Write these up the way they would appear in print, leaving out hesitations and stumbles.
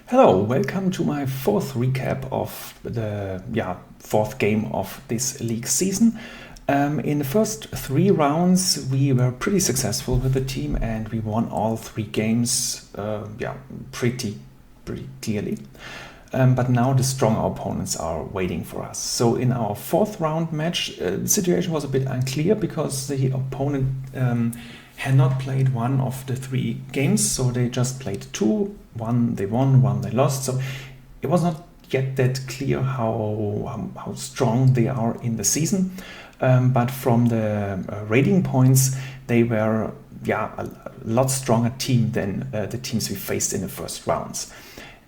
Hello, welcome to my fourth recap of the fourth game of this league season. In the first three rounds, we were pretty successful with the team and we won all three games pretty clearly. But now the stronger opponents are waiting for us. So in our fourth round match, the situation was a bit unclear because the opponent had not played one of the three games, so they just played two. One they won, one they lost. So it was not yet that clear how strong they are in the season. But from the rating points, they were a lot stronger team than the teams we faced in the first rounds.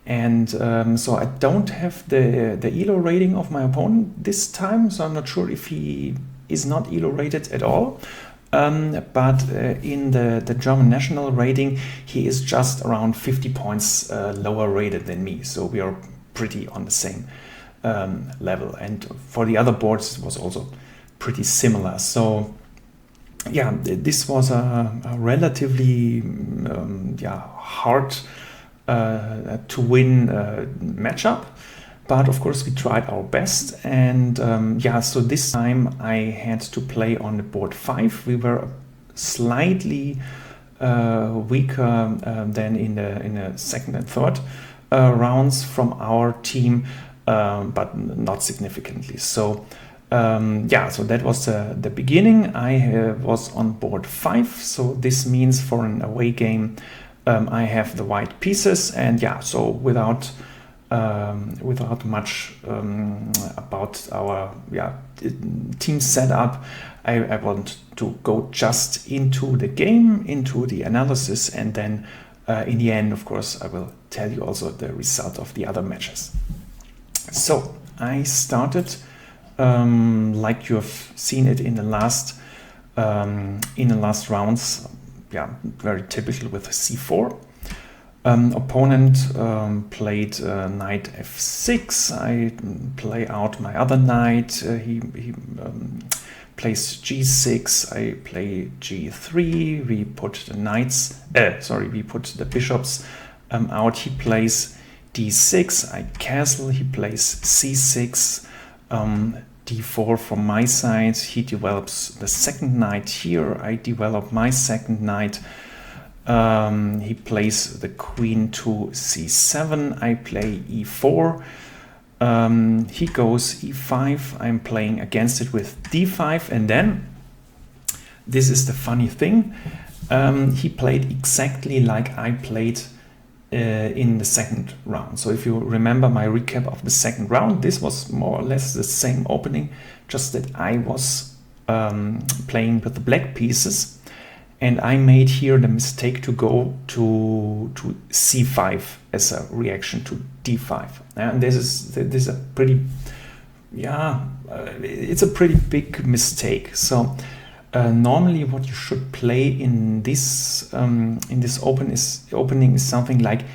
And so I don't have the ELO rating of my opponent this time, so I'm not sure if he is not ELO rated at all. But in the German national rating, he is just around 50 points lower rated than me. So we are pretty on the same level. And for the other boards, it was also pretty similar. So yeah, this was a relatively hard to win matchup. But of course, we tried our best. And so this time I had to play on the board 5. We were slightly weaker than in the second and third rounds from our team, but not significantly. So so that was the beginning. I was on board 5. So this means for an away game, I have the white pieces. And so without much about our team setup, I want to go just into the game, into the analysis, and then in the end, of course, I will tell you also the result of the other matches. So I started like you have seen it in the last rounds, very typical with c4. Opponent played knight f6. I play out my other knight. He plays g6. I play g3. We put the bishops out. He plays d6. I castle. He plays c6. d4 from my side. He develops the second knight here. I develop my second knight. He plays the queen to c7. I play e4. He goes e5. I'm playing against it with d5. And then, this is the funny thing, he played exactly like I played in the second round. So if you remember my recap of the second round, this was more or less the same opening, just that I was playing with the black pieces. And I made here the mistake to go to c5 as a reaction to d5. And this is a pretty, it's a pretty big mistake. So normally what you should play in this opening is something like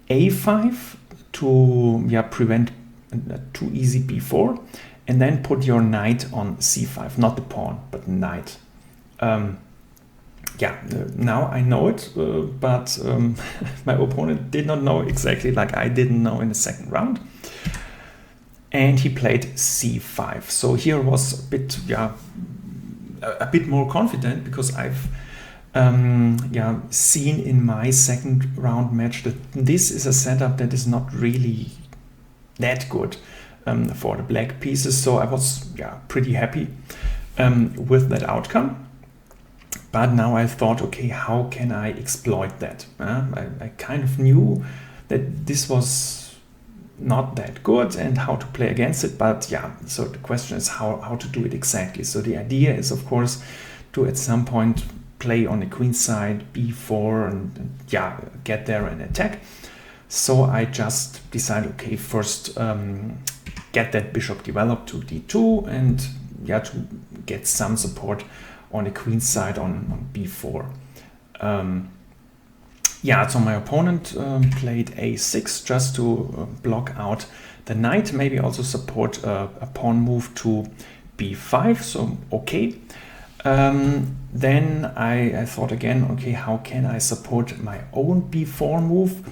a5 to prevent a too easy b4, and then put your knight on c5, not the pawn, but the knight. Now I know it, but my opponent did not know exactly like I didn't know in the second round. And he played c5. So here was a bit more confident, because I've seen in my second round match that this is a setup that is not really that good for the black pieces. So I was pretty happy with that outcome. But now I thought, okay, how can I exploit that? I kind of knew that this was not that good and how to play against it. But so the question is how to do it exactly. So the idea is, of course, to at some point play on the queen side, b4, and get there and attack. So I just decided, okay, first get that bishop developed to d2 and to get some support on the queen side on b4. So my opponent played a6 just to block out the knight, maybe also support a pawn move to b5. So okay. Then I thought again, okay, how can I support my own b4 move?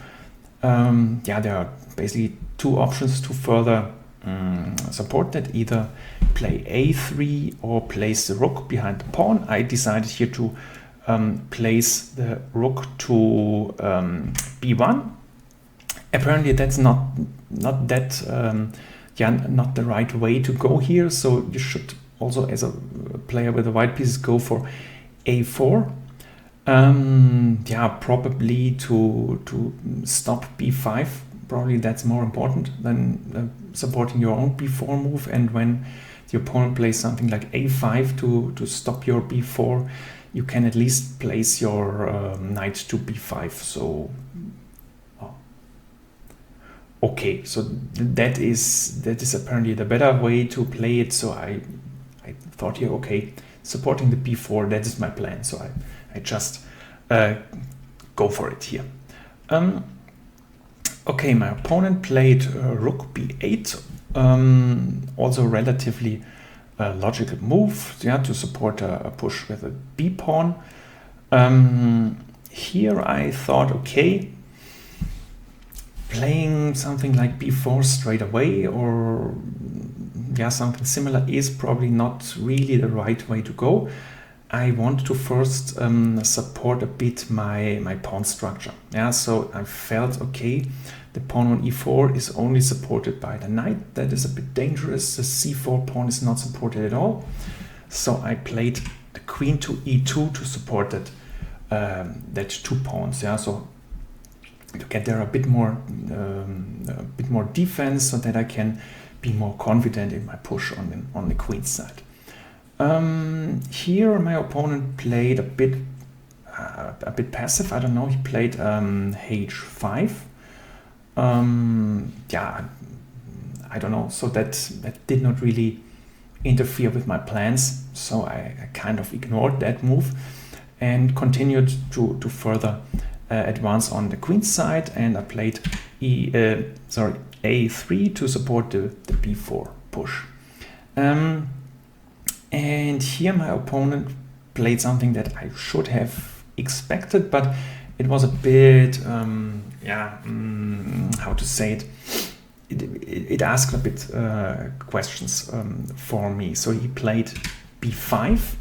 Yeah, there are basically two options to further support that. Either play a3 or place the rook behind the pawn. I decided here to place the rook to b1. Apparently that's not that yeah, not the right way to go here. So you should also, as a player with the white pieces, go for a4. Yeah, probably to stop b5. Probably that's more important than supporting your own b4 move. And when the opponent plays something like a5 to stop your b4, you can at least place your knight to b5. So okay, so that is apparently the better way to play it. So I thought here, okay, supporting the b4, that is my plan. So I just go for it here. Okay, my opponent played rook b8, also relatively logical move, yeah, to support a push with a b pawn. Here I thought, okay, playing something like b4 straight away, or yeah, something similar, is probably not really the right way to go. I want to first support a bit my pawn structure. Yeah, so I felt, okay, the pawn on e4 is only supported by the knight. That is a bit dangerous. The c4 pawn is not supported at all. So I played the queen to e2 to support that two pawns. Yeah, so to get there a bit more defense, so that I can be more confident in my push on the queen side. Here my opponent played a bit passive. I don't know. He played h5. Yeah, I don't know. So that did not really interfere with my plans. So I kind of ignored that move and continued to further advance on the queen side, and I played a3 to support the b4 push. And here my opponent played something that I should have expected, but it was a bit, yeah, how to say it? It asked a bit questions for me. So he played b5,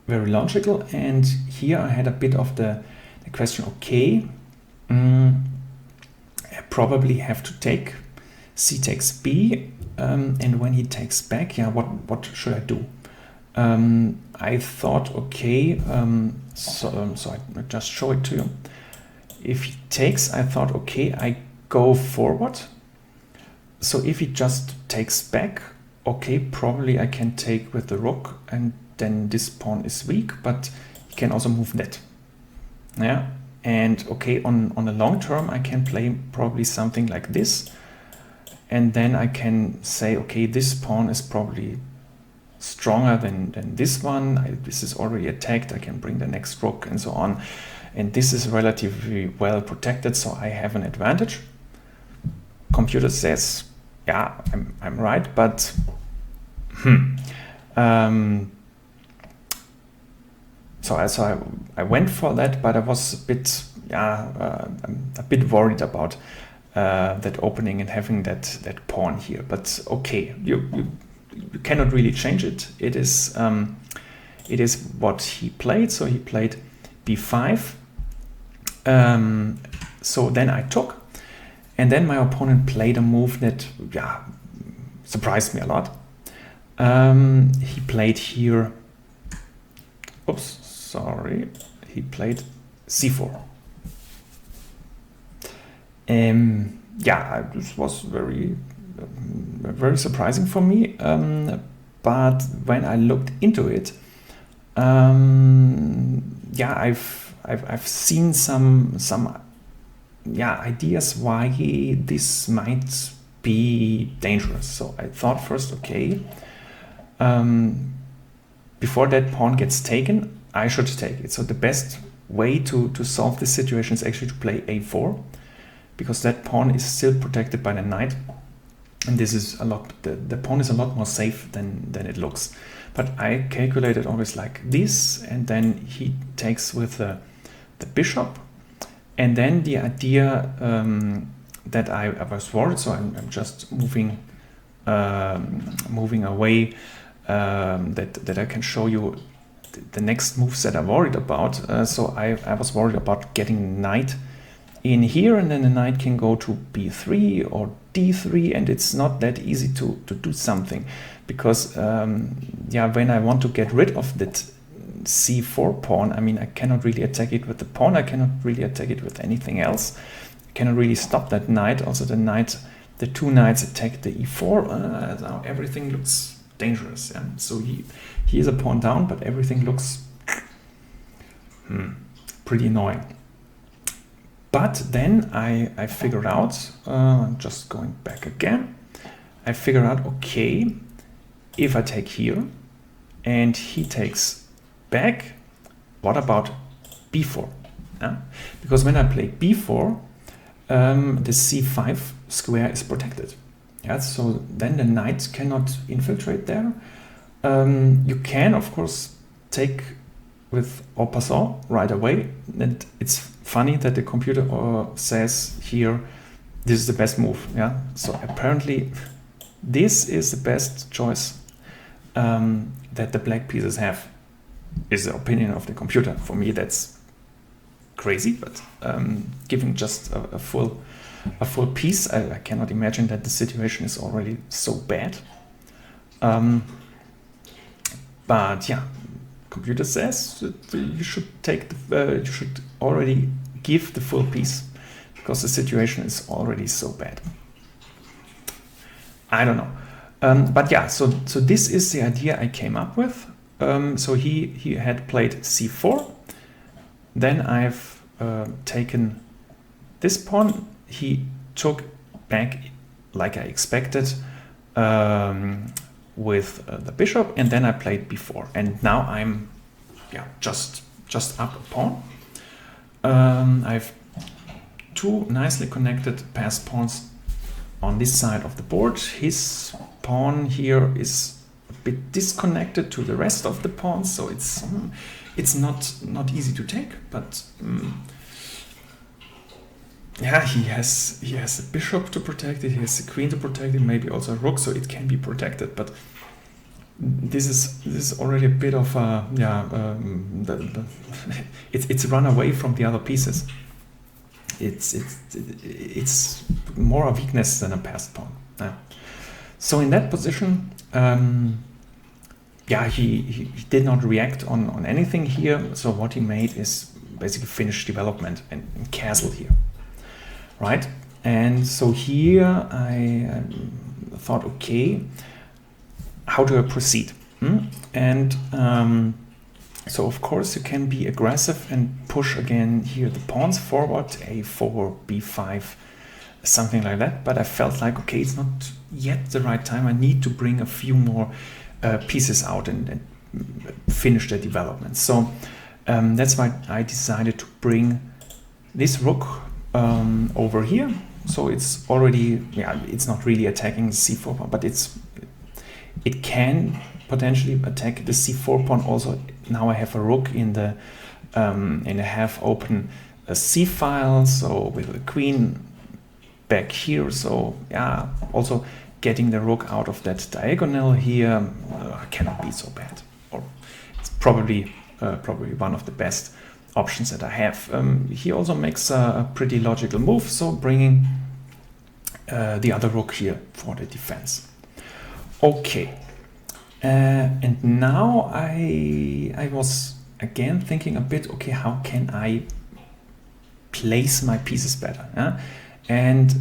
very logical, and here I had a bit of the question, okay, I probably have to take, c takes b, and when he takes back, yeah, what should I do? I thought, okay, so I just show it to you. If he takes, I thought, okay, I go forward. So if he just takes back, okay, probably I can take with the rook, and then this pawn is weak, but he can also move that. Yeah, and okay, on the long term, I can play probably something like this, and then I can say, okay, this pawn is probably stronger than this one. This is already attacked. I can bring the next rook and so on, and this is relatively well protected, so I have an advantage. Computer says, yeah, I'm right, but so I went for that, but I was a bit, yeah, a bit worried about that opening and having that pawn here. But okay, you cannot really change it. It is what he played. So he played b5. So then I took, and then my opponent played a move that, yeah, surprised me a lot. He played here. Oops. Sorry, he played c4. Yeah, this was very surprising for me. But when I looked into it, yeah, I've seen some yeah, ideas why this might be dangerous. So I thought first, okay, before that pawn gets taken, I should take it. So the best way to solve this situation is actually to play a4, because that pawn is still protected by the knight, and this is a lot. The pawn is a lot more safe than it looks. But I calculated always like this, and then he takes with the bishop, And then the idea that I was worried, so I'm just moving away, that I can show you the next moves that I'm worried about. So I was worried about getting knight in here, and then the knight can go to b3 or d3, and it's not that easy to do something, because when I want to get rid of that c4 pawn, I mean, I cannot really attack it with the pawn, I cannot really attack it with anything else, I cannot really stop that knight. Also the two knights attack the e4, now everything looks dangerous. Yeah? So he is a pawn down, but everything looks pretty annoying. But then I figured out, I'm just going back again, I figured out, okay, if I take here and he takes back, what about b4? Yeah? Because when I play b4, the c5 square is protected. Yeah? So then the knight cannot infiltrate there. You can, of course, take with en passant right away, and it's funny that the computer says here this is the best move. Yeah, so apparently this is the best choice that the black pieces have, is the opinion of the computer. For me, that's crazy, but giving just a full piece, I cannot imagine that the situation is already so bad. But yeah, computer says that you should take you should already give the full piece, because the situation is already so bad. I don't know, but yeah, so this is the idea I came up with. So he had played c4, then I've taken this pawn, he took back like I expected, with the bishop, and then I played b4, and now I'm just up a pawn. I have two nicely connected passed pawns on this side of the board. His pawn here is a bit disconnected to the rest of the pawns, so it's not easy to take, but yeah, he has a bishop to protect it, he has a queen to protect it, maybe also a rook, so it can be protected. But this is already a bit of a it's run away from the other pieces. It's more a weakness than a passed pawn. Yeah. So in that position, he did not react on anything here. So what he made is basically finish development and castle here. Right, and so here I thought, okay, how do I proceed? And so of course you can be aggressive and push again here the pawns forward, a4, b5, something like that. But I felt like, okay, it's not yet the right time. I need to bring a few more pieces out and finish the development. So that's why I decided to bring this rook over here. So it's already, it's not really attacking the c4 pawn, but it can potentially attack the c4 pawn also. Now I have a rook in a half open c file, so with the queen back here. So yeah, also getting the rook out of that diagonal here cannot be so bad, or it's probably one of the best options that I have. He also makes a pretty logical move, so bringing the other rook here for the defense. Okay, and now I was again thinking a bit, okay, how can I place my pieces better? Yeah? And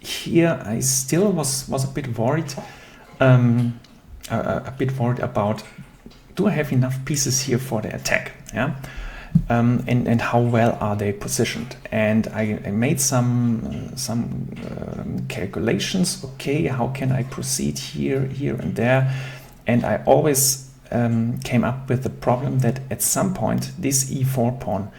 here I still was a bit worried, about, do I have enough pieces here for the attack? Yeah. And how well are they positioned? And I made some calculations. Okay, how can I proceed here, and there? And I always came up with the problem that at some point this e4 pawn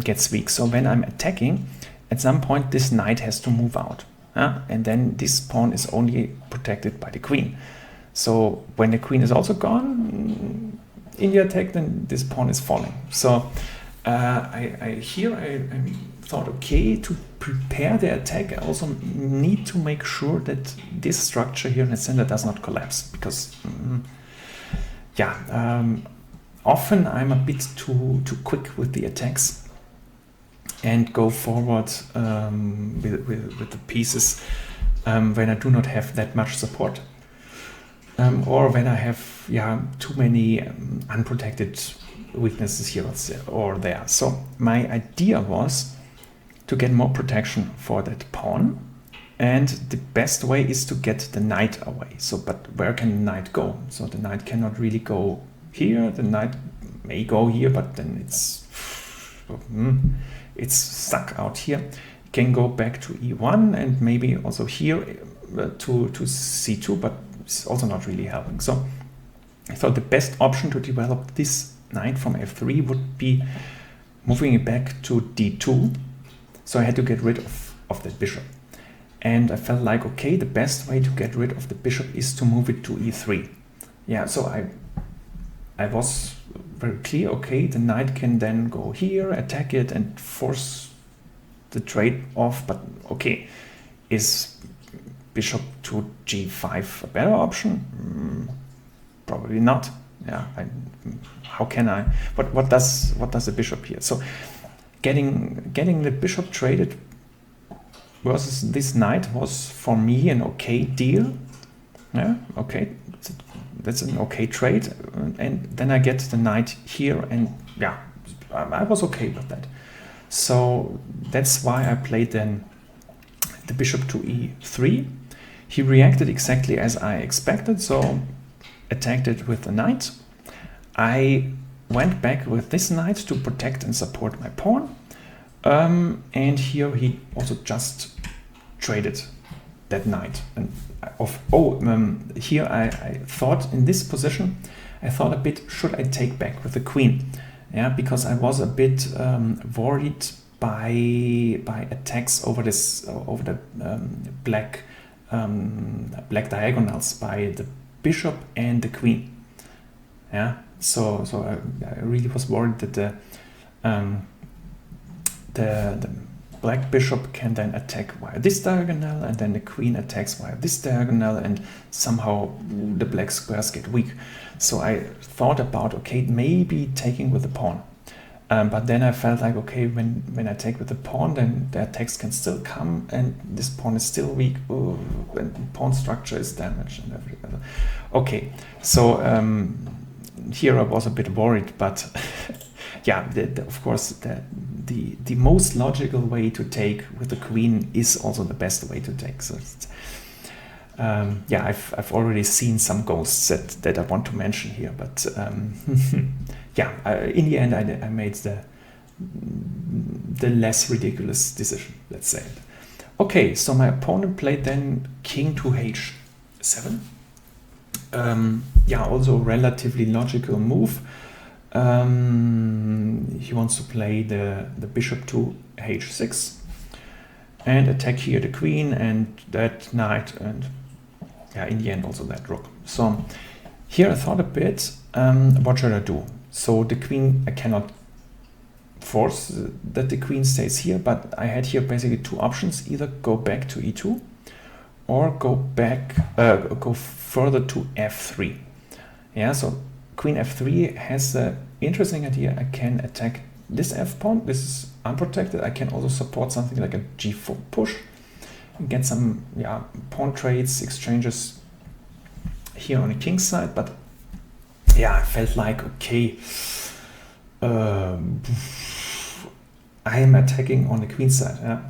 gets weak. So when I'm attacking, at some point this knight has to move out, and then this pawn is only protected by the queen. So when the queen is also gone in the attack, then this pawn is falling. So I thought, okay, to prepare the attack, I also need to make sure that this structure here in the center does not collapse, because often I'm a bit too quick with the attacks and go forward with the pieces when I do not have that much support, or when I have too many unprotected weaknesses here or there. So my idea was to get more protection for that pawn, and the best way is to get the knight away. So, but where can the knight go? So the knight cannot really go here. The knight may go here, but then it's stuck out here. It can go back to e1 and maybe also here to c2, but it's also not really helping. So I thought the best option to develop this knight from f3 would be moving it back to d2. So I had to get rid of that bishop. And I felt like, okay, the best way to get rid of the bishop is to move it to e3. Yeah, so I was very clear, okay, the knight can then go here, attack it and force the trade off, but okay, is bishop to g5 a better option? Probably not. Yeah, how can I? What does the bishop here? So getting the bishop traded versus this knight was for me an okay deal. Yeah, okay, that's an okay trade, and then I get the knight here, and yeah, I was okay with that. So that's why I played then the bishop to e3. He reacted exactly as I expected, so attacked it with the knight. I went back with this knight to protect and support my pawn, and here he also just traded that knight. And here I thought in this position, I thought a bit, should I take back with the queen? Yeah, because I was a bit worried by attacks over the black diagonals by the bishop and the queen. Yeah, so I really was worried that the black bishop can then attack via this diagonal, and then the queen attacks via this diagonal, and somehow the black squares get weak. So I thought about, okay, maybe taking with the pawn. But then I felt like, okay, when I take with the pawn, then the attacks can still come, and this pawn is still weak. Ooh, and pawn structure is damaged and everything. Okay, so here I was a bit worried, but yeah, of course, the most logical way to take with the queen is also the best way to take. So yeah, I've already seen some ghosts that I want to mention here, but yeah, in the end I made the less ridiculous decision, let's say. Okay, so my opponent played then king to h7. Yeah, also a relatively logical move. He wants to play the bishop to h6 and attack here the queen and that knight, and yeah, in the end also that rook. So here I thought a bit, what should I do? So the queen, I cannot force that the queen stays here, but I had here basically two options: either go back to e2 or go further to f3. Yeah, so queen f3 has the interesting idea. I can attack this f pawn. This is unprotected. I can also support something like a g4 push and get some pawn trades, exchanges here on the king side. But yeah, I felt like, okay, I am attacking on the queen side. Yeah,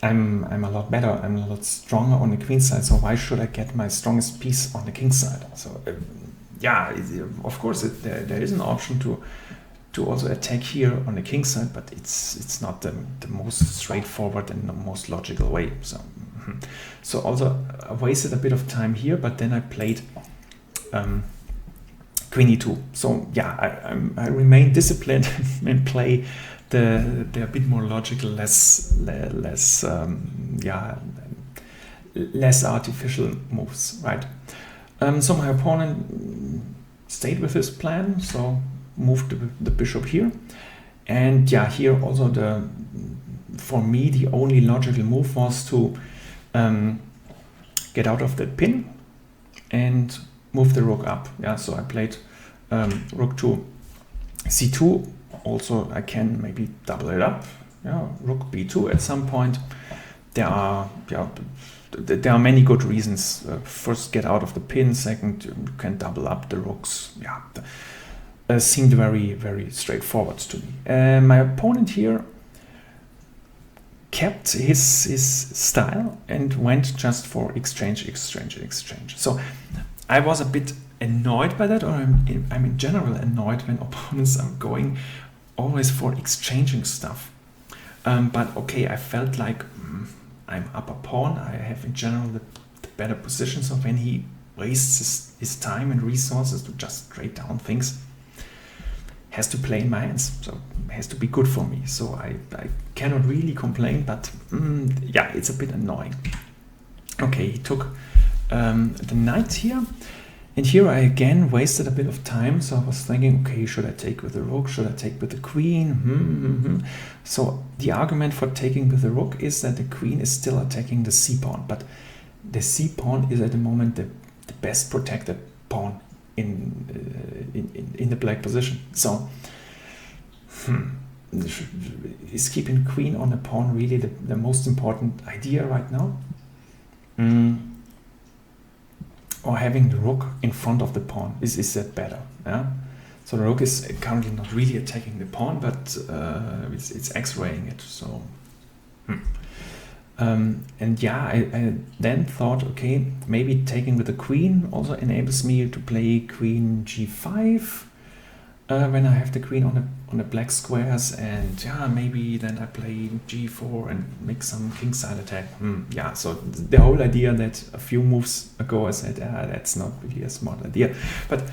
I'm a lot better. I'm a lot stronger on the queen side. So why should I get my strongest piece on the king side? So yeah, of course there is an option to also attack here on the king side, but it's not the most straightforward and the most logical way. So also I wasted a bit of time here, but then I played queen e2. So yeah, I remain disciplined and play the a bit more logical, less artificial moves, right? So my opponent stayed with his plan. So move the bishop here. And yeah, here also for me the only logical move was to get out of the pin and move the rook up. Yeah, so I played rook to c2. Also, I can maybe double it up. Yeah, rook b2 at some point. There are many good reasons. First, get out of the pin. Second, you can double up the rooks. Yeah, seemed very, very straightforward to me. My opponent here kept his style and went just for exchange. So I was a bit annoyed by that, or I'm in general annoyed when opponents are going always for exchanging stuff. But okay, I felt like I'm up a pawn. I have in general the better position. So when he wastes his time and resources to just trade down things, has to play in my hands. So it has to be good for me. So I cannot really complain, but yeah, it's a bit annoying. Okay, he took the knight here. And here I again wasted a bit of time, so I was thinking, okay, should I take with the rook? Should I take with the queen? So the argument for taking with the rook is that the queen is still attacking the c-pawn, but the c-pawn is at the moment the best protected pawn in the black position. So is keeping queen on the pawn really the most important idea right now? Or having the rook in front of the pawn, is that better? Yeah. So the rook is currently not really attacking the pawn, but it's x-raying it. So, and yeah, I then thought, okay, maybe taking with the queen also enables me to play queen g5 when I have the queen on the black squares, and yeah, maybe then I play g4 and make some kingside attack. Yeah, so the whole idea that a few moves ago I said, that's not really a smart idea, but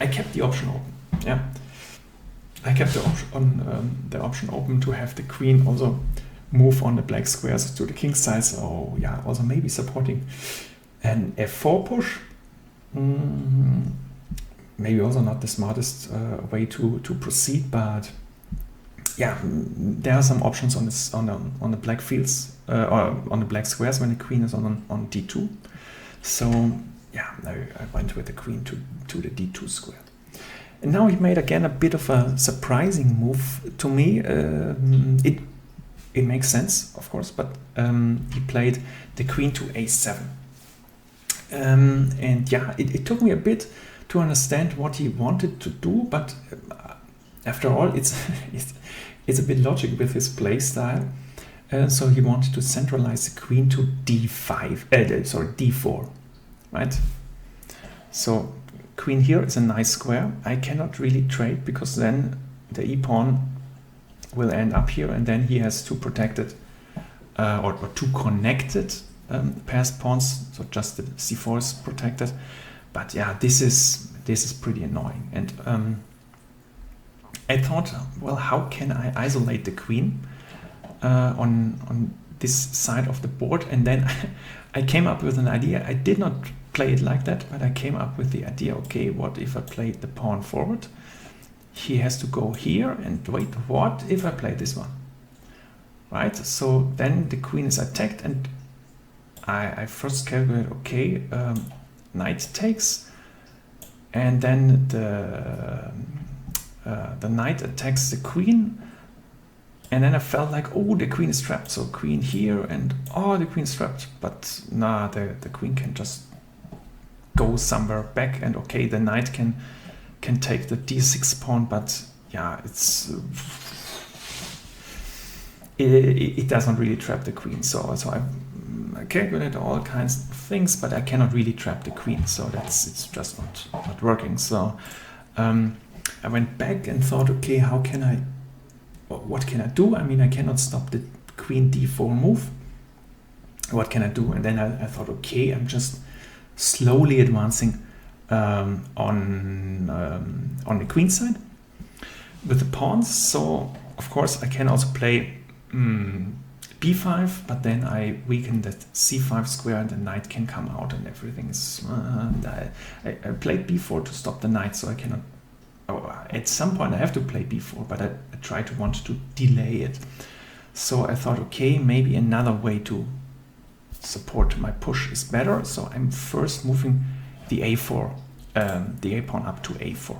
I kept the option open. Yeah, I kept the option open to have the queen also move on the black squares to the king side. So yeah, also maybe supporting an f4 push. Maybe also not the smartest way to proceed, but yeah, there are some options on the black fields or on the black squares when the queen is on d2. So yeah, I went with the queen to the d2 square. And now he made again a bit of a surprising move to me. It makes sense, of course, but he played the queen to a7. And yeah, it took me a bit to understand what he wanted to do, but after all, it's a bit logic with his play style. So he wanted to centralize the queen to d4, right? So queen here is a nice square. I cannot really trade because then the e-pawn will end up here, and then he has two protected or two connected passed pawns. So just the c4 is protected. But yeah, this is pretty annoying. And I thought, well, how can I isolate the queen on this side of the board? And then I came up with an idea. I did not play it like that, but I came up with the idea, okay, what if I played the pawn forward? He has to go here, and wait, what if I play this one? Right, so then the queen is attacked, and I first calculate, okay, knight takes, and then the knight attacks the queen, and then I felt like, oh, the queen is trapped, so queen here, and oh, the queen is trapped, but nah, the queen can just go somewhere back, and okay, the knight can take the d6 pawn, but yeah, it doesn't really trap the queen. So I calculate all kinds of things, but I cannot really trap the queen. So it's just not working. So I went back and thought, okay, what can I do? I mean, I cannot stop the queen d4 move. What can I do? And then I thought, okay, I'm just slowly advancing on the queen side with the pawns. So of course I can also play b5, but then I weaken that c5 square, and the knight can come out, and everything is I played b4 to stop the knight, so I cannot at some point I have to play b4, but I want to delay it. So I thought, okay, maybe another way to support my push is better. So I'm first moving the a4, the a pawn up to a4.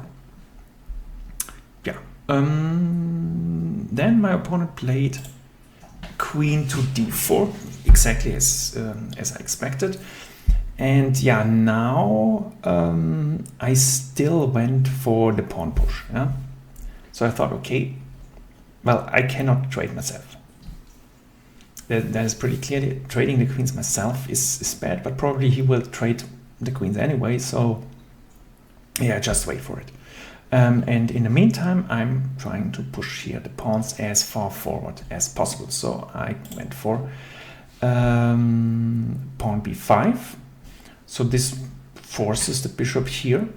Yeah. Then my opponent played queen to d4, exactly as I expected. And yeah, now I still went for the pawn push. Yeah. So I thought, okay, well, I cannot trade myself. That is pretty clear. Trading the queens myself is bad, but probably he will trade the queens anyway. So yeah, just wait for it. And in the meantime, I'm trying to push here the pawns as far forward as possible. So I went for pawn b5. So this forces the bishop here.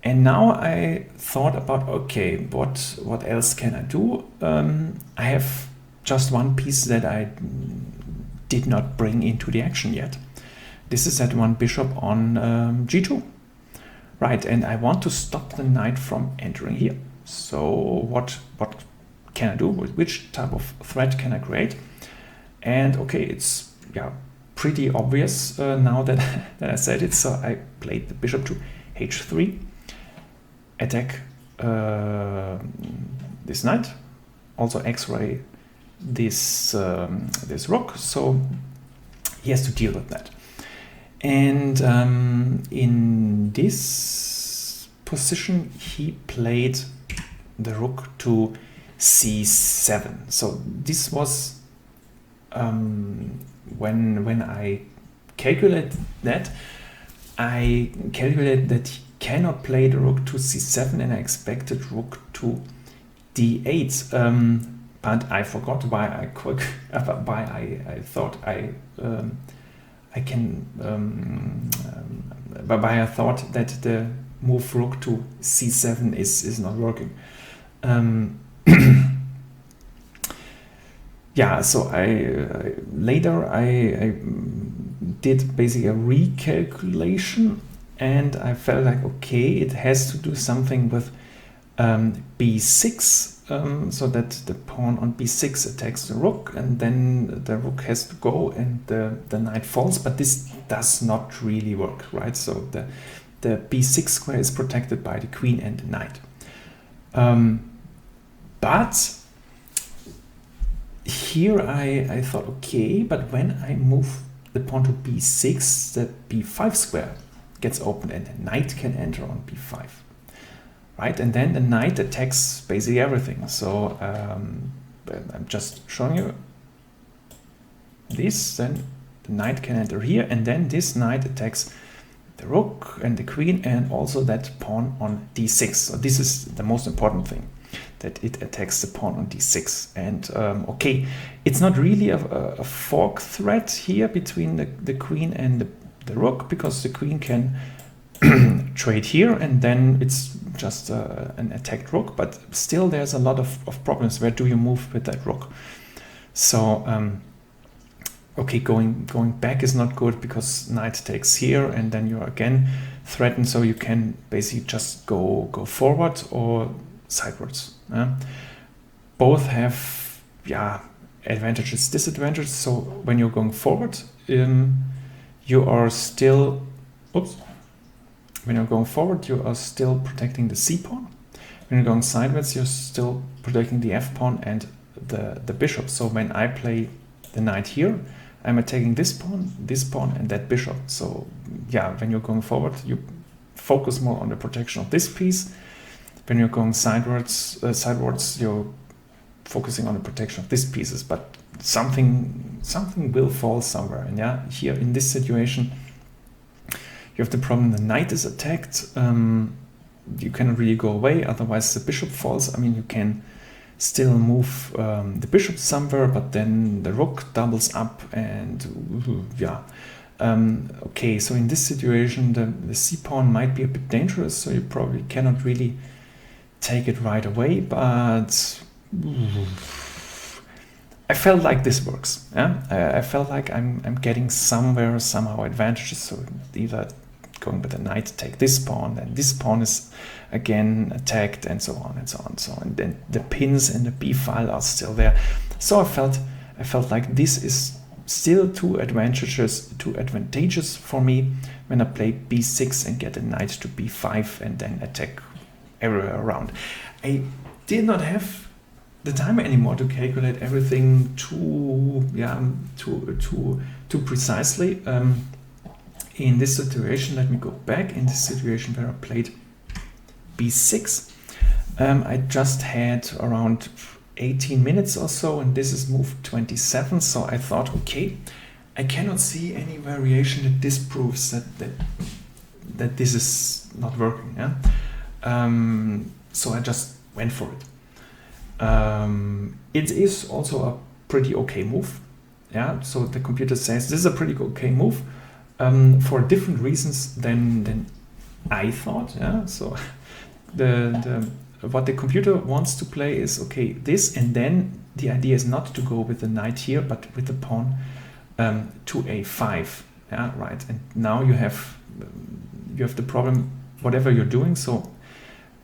And now I thought about, okay, what else can I do? I have just one piece that I did not bring into the action yet. This is that one bishop on g2. Right, and I want to stop the knight from entering here. So what can I do? Which type of threat can I create? And okay, it's pretty obvious now that, that I said it. So I played the bishop to h3, attack this knight, also x-ray this this rook. So he has to deal with that. And in this position, he played the rook to c7. So this was when I calculated that, he cannot play the rook to c7, and I expected rook to d8. But I forgot why I thought I thought that the move rook to c7 is not working. Yeah, so later I did basically a recalculation, and I felt like, okay, it has to do something with b6, so that the pawn on b6 attacks the rook, and then the rook has to go and the knight falls. But this does not really work, right? So the b6 square is protected by the queen and the knight. But here I thought, okay, but when I move the pawn to b6, the b5 square gets opened and the knight can enter on b5. Right, and then the knight attacks basically everything. So I'm just showing you this. Then the knight can enter here, and then this knight attacks the rook and the queen, and also that pawn on d6. So this is the most important thing, that it attacks the pawn on d6. And okay, it's not really a fork threat here between the queen and the rook, because the queen can trade here, and then it's just an attacked rook. But still there's a lot of problems. Where do you move with that rook? So okay, going back is not good, because knight takes here, and then you're again threatened. So you can basically just go forward or sidewards. Both have advantages, disadvantages. So when you're going forward, you are still when you're going forward, you are still protecting the c pawn. When you're going sideways, you're still protecting the f pawn and the bishop. So when I play the knight here, I'm attacking this pawn, and that bishop. So yeah, when you're going forward, you focus more on the protection of this piece. When you're going sidewards, you're focusing on the protection of these pieces. But something will fall somewhere. And yeah, here in this situation, you have the problem: the knight is attacked. You cannot really go away, otherwise the bishop falls. I mean, you can still move the bishop somewhere, but then the rook doubles up, and okay, so in this situation the c-pawn might be a bit dangerous, so you probably cannot really take it right away, but I felt like this works. I felt like I'm getting somehow advantages, so either going with the knight, take this pawn, then this pawn is again attacked, and so on and so on and so on. And then the pins in the b file are still there. So I felt like this is still too advantageous for me when I play b6 and get a knight to b5 and then attack everywhere around. I did not have the time anymore to calculate everything too precisely. In this situation, let me go back. In this situation where I played b6, I just had around 18 minutes or so, and this is move 27. So I thought, okay, I cannot see any variation that disproves that this is not working. Yeah? So I just went for it. It is also a pretty okay move. Yeah, so the computer says this is a pretty okay move for different reasons than I thought. Yeah, so what the computer wants to play is okay this, and then the idea is not to go with the knight here, but with the pawn to a5. Yeah, right. And now you have the problem whatever you're doing. So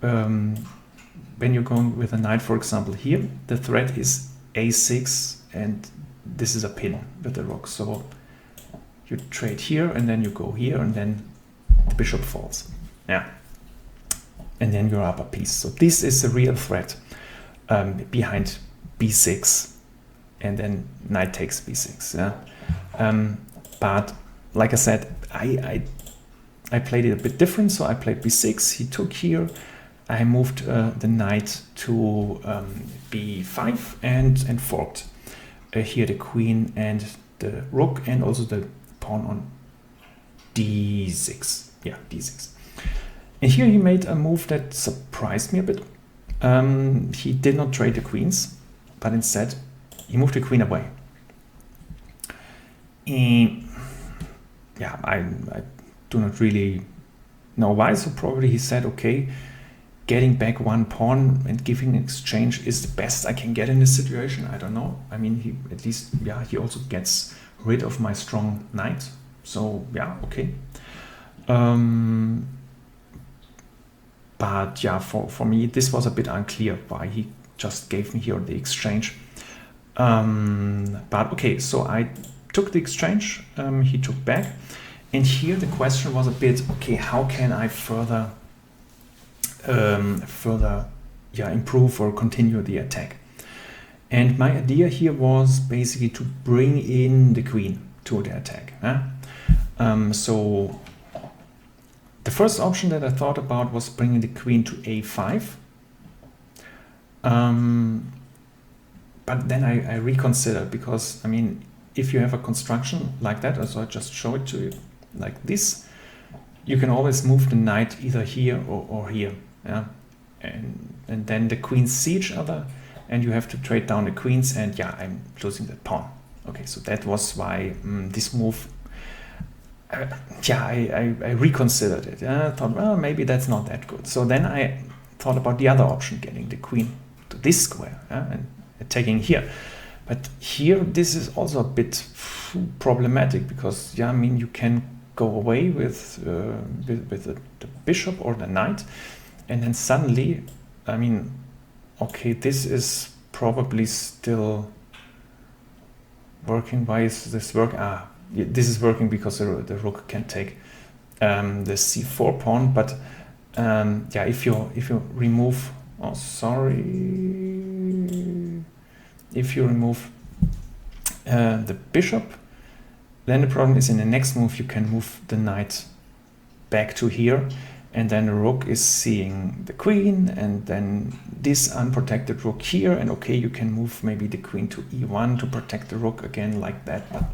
when you're going with a knight, for example, here, the threat is a6, and this is a pin with the rook. So you trade here, and then you go here, and then the bishop falls. Yeah. And then you're up a piece. So this is a real threat behind b6, and then knight takes b6. Yeah. But like I said, I played it a bit different. So I played b6. He took here. I moved the knight to b5 and forked here the queen and the rook, and also the pawn on d6. Yeah, d6. And here he made a move that surprised me a bit. He did not trade the queens, but instead he moved the queen away. And yeah, I do not really know why. So probably he said, okay, getting back one pawn and giving an exchange is the best I can get in this situation. I don't know. I mean, he at least, yeah, he also gets rid of my strong knight. So yeah, okay. But yeah, for me, this was a bit unclear why he just gave me here the exchange. But okay, so I took the exchange, he took back. And here the question was a bit, okay, how can I further improve or continue the attack? And my idea here was basically to bring in the queen to the attack. So the first option that I thought about was bringing the queen to a5. But then I reconsidered, because, I mean, if you have a construction like that, as I just show it to you, like this, you can always move the knight either here or here. Yeah? And then the queens see each other, and you have to trade down the queens, and yeah, I'm losing that pawn. Okay, so that was why this move, I reconsidered it. I thought, well, maybe that's not that good. So then I thought about the other option, getting the queen to this square and attacking here. But here, this is also a bit problematic, because, yeah, I mean, you can go away with the bishop or the knight, and then suddenly, I mean, okay, this is probably still working. Why is this work? This is working because the rook can take the c4 pawn. But yeah, if you remove, if you remove the bishop, then the problem is in the next move you can move the knight back to here, and then the rook is seeing the queen, and then this unprotected rook here, and okay, you can move maybe the queen to e1 to protect the rook again like that, but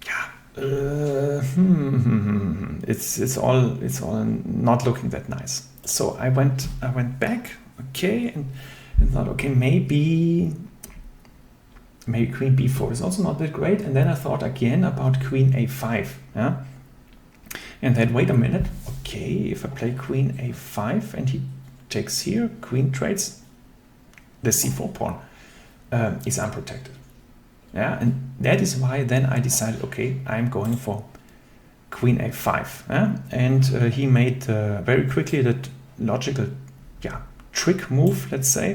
yeah, it's all not looking that nice. So I went back, okay, and thought, okay, maybe queen b4 is also not that great. And then I thought again about queen a5. Yeah? And then, wait a minute, okay, if I play queen a5 and he takes here, queen trades, the c4 pawn is unprotected. Yeah, and that is why then I decided, okay, I'm going for queen a5. And he made very quickly that logical trick move, let's say. I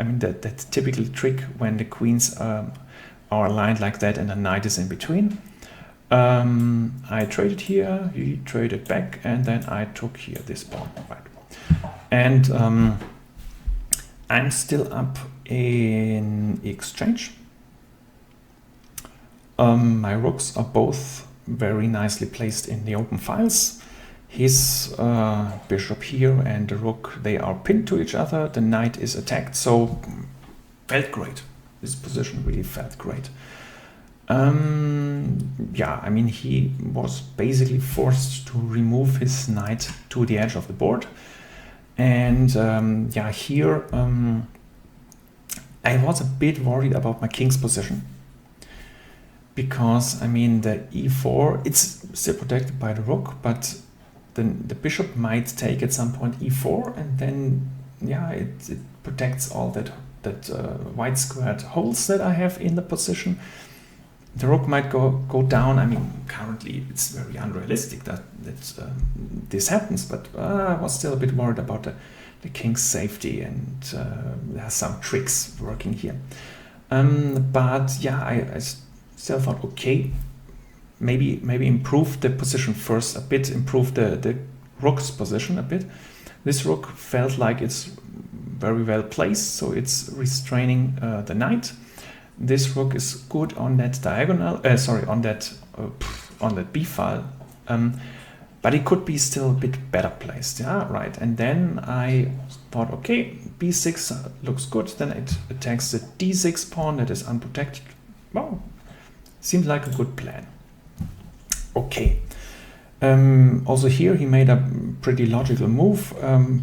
mean that typical trick when the queens are aligned like that and the knight is in between. I traded here, he traded back, and then I took here this pawn, right? And I'm still up in exchange. My rooks are both very nicely placed in the open files. His bishop here and the rook, they are pinned to each other. The knight is attacked, so felt great. This position really felt great. I mean, he was basically forced to remove his knight to the edge of the board. And here I was a bit worried about my king's position. Because, I mean, the e4, it's still protected by the rook, but then the bishop might take at some point e4, and then, it protects all that white squared holes that I have in the position. The rook might go down. I mean, currently it's very unrealistic that this happens, but I was still a bit worried about the king's safety, and there are some tricks working here. I still thought, okay, maybe improve the position first a bit, improve the rook's position a bit. This rook felt like it's very well placed, so it's restraining the knight. This rook is good on that diagonal, on that b file, but it could be still a bit better placed. Yeah, right. And then I thought, okay, b6 looks good. Then it attacks the d6 pawn that is unprotected. Wow, seems like a good plan. Okay. Also here he made a pretty logical move,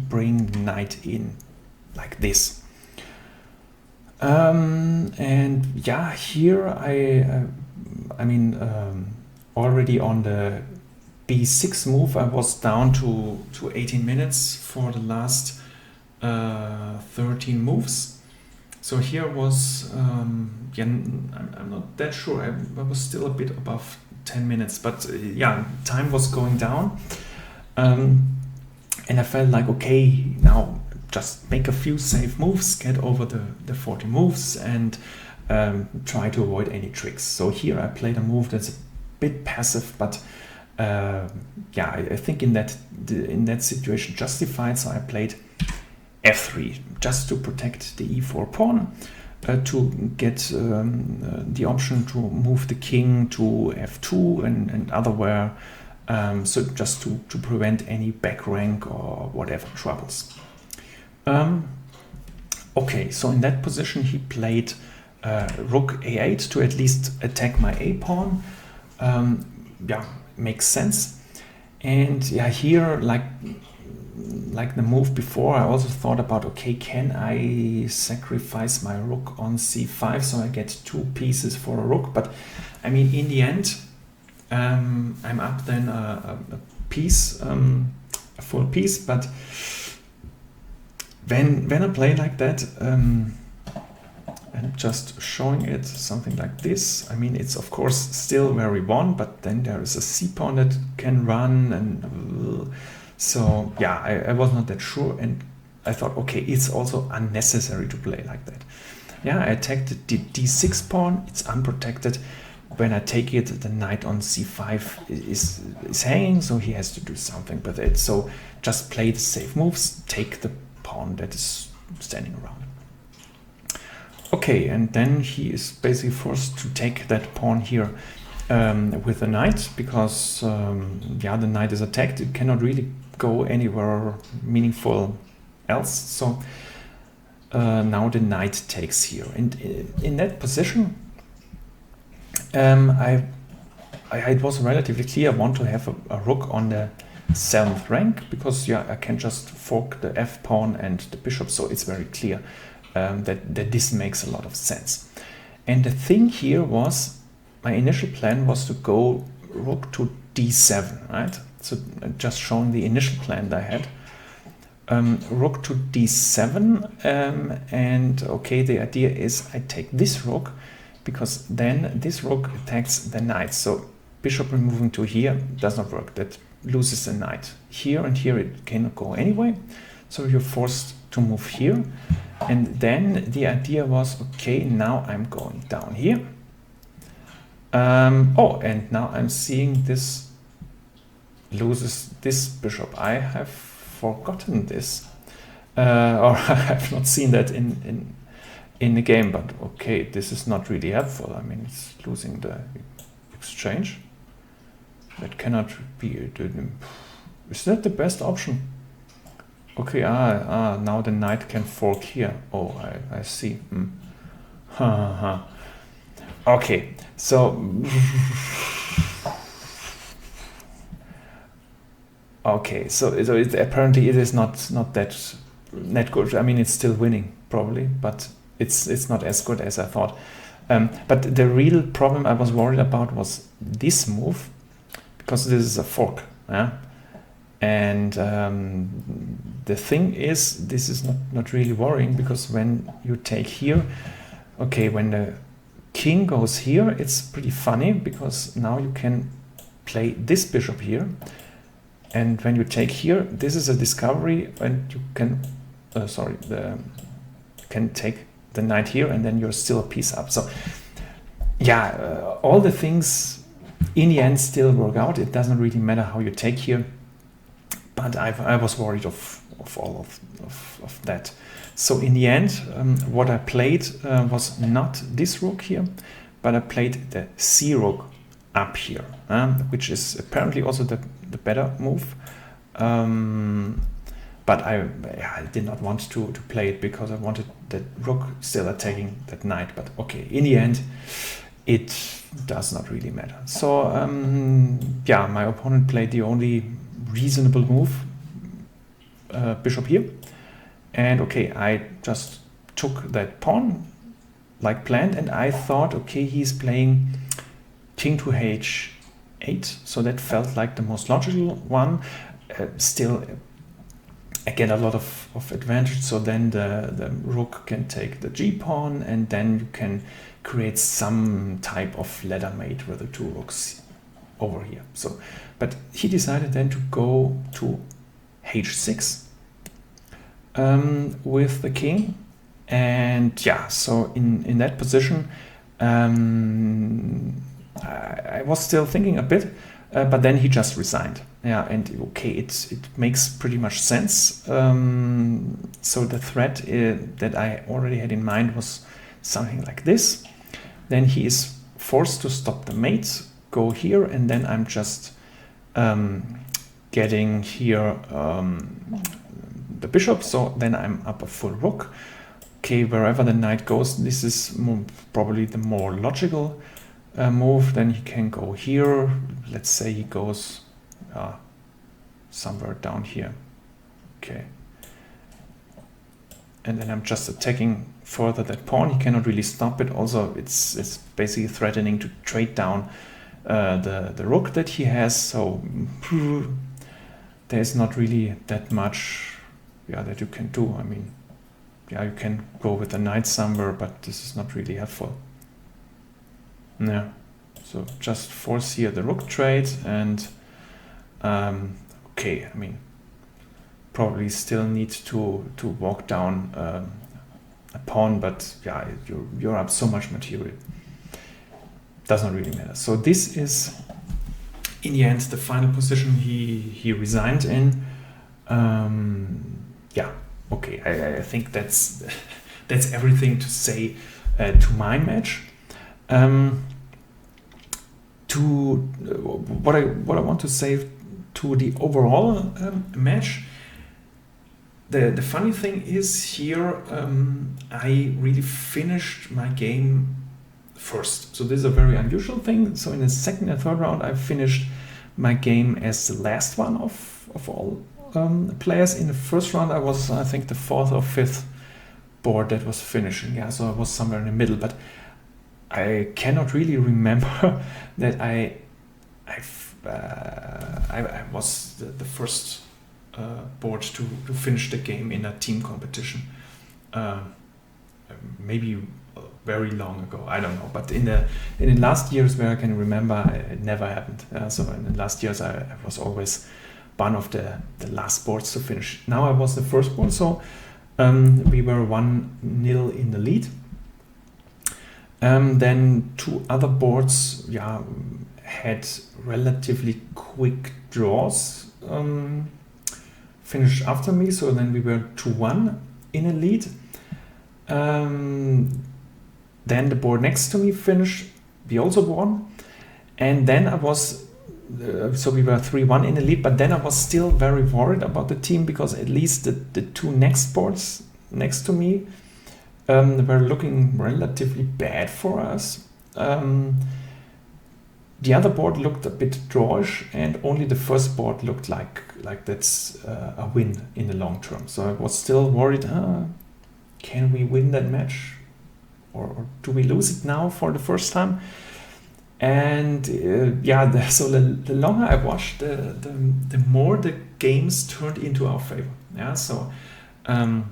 bring knight in like this. Here I mean, already on the b6 move, I was down to 18 minutes for the last 13 moves. So here was, I'm not that sure, I was still a bit above 10 minutes, but time was going down. And I felt like, okay, now just make a few safe moves, get over the 40 moves, and try to avoid any tricks. So here I played a move that's a bit passive, but I think in that situation justified. So I played f3 just to protect the e4 pawn, to get the option to move the king to f2 and otherwhere. So just to prevent any back rank or whatever troubles. Okay, so in that position he played rook a8 to at least attack my a pawn. Makes sense. And here, like the move before, I also thought about, okay, can I sacrifice my rook on c5 so I get two pieces for a rook? But I mean, in the end, I'm up then a piece, a full piece. But when I play like that, and just showing it something like this, I mean, it's of course still where we won, but then there is a c pawn that can run, and so I was not that sure, and I thought, okay, it's also unnecessary to play like that. I attacked the d6 pawn, it's unprotected. When I take it, the knight on c5 is hanging, so he has to do something with it. So just play the safe moves, take the pawn that is standing around. Okay, and then he is basically forced to take that pawn here with the knight, because the knight is attacked. It cannot really go anywhere meaningful else. So now the knight takes here, and in that position, it was relatively clear I want to have a rook on the 7th rank, because I can just fork the f pawn and the bishop, so it's very clear that this makes a lot of sense. And the thing here was, my initial plan was to go rook to d7, right? So just showing the initial plan that I had. Rook to d7, and okay, the idea is I take this rook, because then this rook attacks the knight. So bishop removing to here does not work. That loses a knight. Here and here it cannot go anyway. So you're forced to move here. And then the idea was, okay, now I'm going down here. Oh, and now I'm seeing this loses this bishop. I have forgotten this. Or I have not seen that in the game, but okay, this is not really helpful. I mean, it's losing the exchange. That cannot be. Is that the best option? Okay, now the knight can fork here. Oh, I see. Okay, so okay, so apparently it is not that good. I mean, it's still winning probably, but it's not as good as I thought. But the real problem I was worried about was this move, because this is a fork. Yeah? And the thing is, this is not really worrying, because when you take here, okay, when the king goes here, it's pretty funny, because now you can play this bishop here. And when you take here, this is a discovery, and you can, you can take the knight here, and then you're still a piece up. So yeah, all the things in the end still work out. It doesn't really matter how you take here, but I was worried of all of that. So in the end, what I played was not this rook here, but I played the C rook up here, which is apparently also the better move. But I did not want to play it, because I wanted that rook still attacking that knight. But okay, in the end, it does not really matter. So yeah, my opponent played the only reasonable move, bishop here. And okay, I just took that pawn like planned, and I thought, okay, he's playing king to h8, so that felt like the most logical one. Still, I get a lot of advantage, so then the rook can take the g-pawn, and then you can create some type of ladder mate with the two rooks over here. So, but he decided then to go to h6 with the king, and yeah, so in that position, I was still thinking a bit, but then he just resigned. Yeah, and okay, it makes pretty much sense. So the threat that I already had in mind was something like this. Then he is forced to stop the mate, go here, and then I'm just getting here the bishop. So then I'm up a full rook. Okay, wherever the knight goes, this is probably the more logical move. Then he can go here. Let's say he goes somewhere down here. Okay. And then I'm just attacking further that pawn. He cannot really stop it. Also, it's basically threatening to trade down the rook that he has. So there's not really that much that you can do. I mean, yeah, you can go with the knight somewhere, but this is not really helpful. Yeah. So just force here the rook trade, and okay, I mean, probably still need to walk down a pawn, but yeah, you're up so much material. Does not really matter. So this is, in the end, the final position he resigned in. Yeah, okay, I think that's everything to say to my match. To what I want to say to the overall match. The funny thing is here, I really finished my game first. So this is a very unusual thing. So in the second and third round, I finished my game as the last one of all players. In the first round, I was, I think, the fourth or fifth board that was finishing. Yeah, so I was somewhere in the middle, but I cannot really remember that I was the first board to finish the game in a team competition. Maybe very long ago. I don't know, but in the last years where I can remember, it never happened. So in the last years, I was always one of the last boards to finish. Now I was the first board, so we were 1-0 in the lead. Then two other boards, had relatively quick draws. Finished after me, so then we were 2-1 in a lead. Then the board next to me finished, we also won, and then I was so we were 3-1 in the lead, but then I was still very worried about the team, because at least the two next boards next to me were looking relatively bad for us. The other board looked a bit drawish, and only the first board looked like that's a win in the long term. So I was still worried, can we win that match? Or do we lose it now for the first time? And so the longer I watched, the more the games turned into our favor. Yeah, so the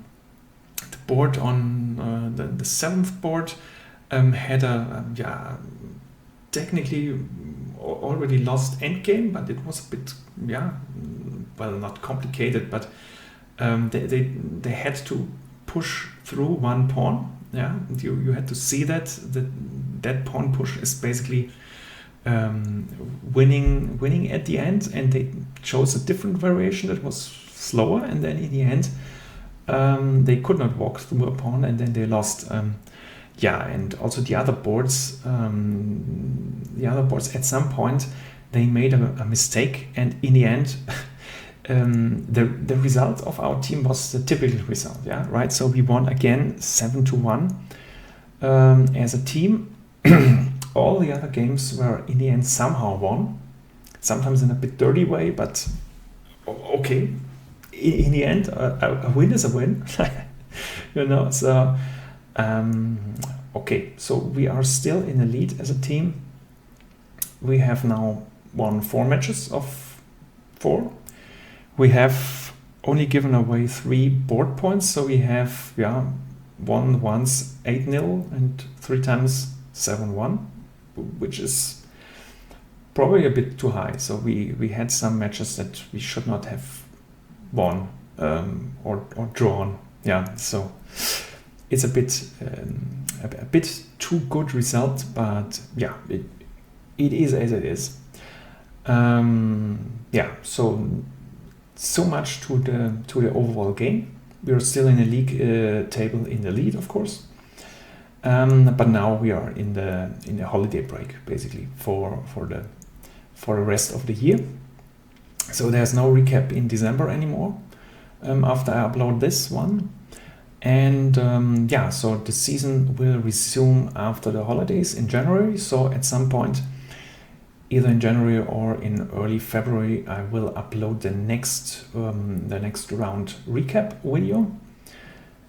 board on the seventh board had a technically already lost endgame, but it was a bit not complicated, but they had to push through one pawn. Yeah, you had to see that pawn push is basically winning at the end, and they chose a different variation that was slower, and then in the end they could not walk through a pawn, and then they lost. And also the other boards at some point they made a mistake, and in the end the result of our team was the typical result. Yeah, right. So we won again 7-1 as a team. All the other games were in the end somehow won, sometimes in a bit dirty way, but okay. In the end, a win is a win. So okay, so we are still in the lead as a team. We have now won 4 matches of 4. We have only given away 3 board points, so we have won once 8-0 and 3 times 7-1, which is probably a bit too high. So we had some matches that we should not have won or drawn. Yeah, so it's a bit too good result, but it is as it is. So much to the overall game. We are still in the league table in the lead, of course, but now we are in the holiday break basically for the rest of the year. So there's no recap in December anymore after I upload this one. And so the season will resume after the holidays in January. So at some point, either in January or in early February, I will upload the next round recap video.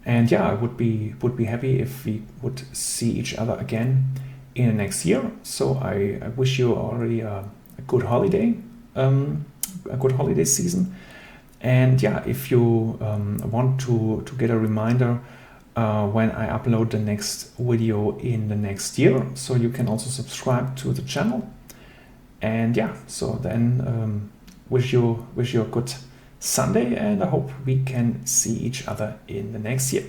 And I would be happy if we would see each other again in the next year. So I wish you already a good holiday, season. And if you want to get a reminder when I upload the next video in the next year, so you can also subscribe to the channel. And so then wish you a good Sunday, and I hope we can see each other in the next year.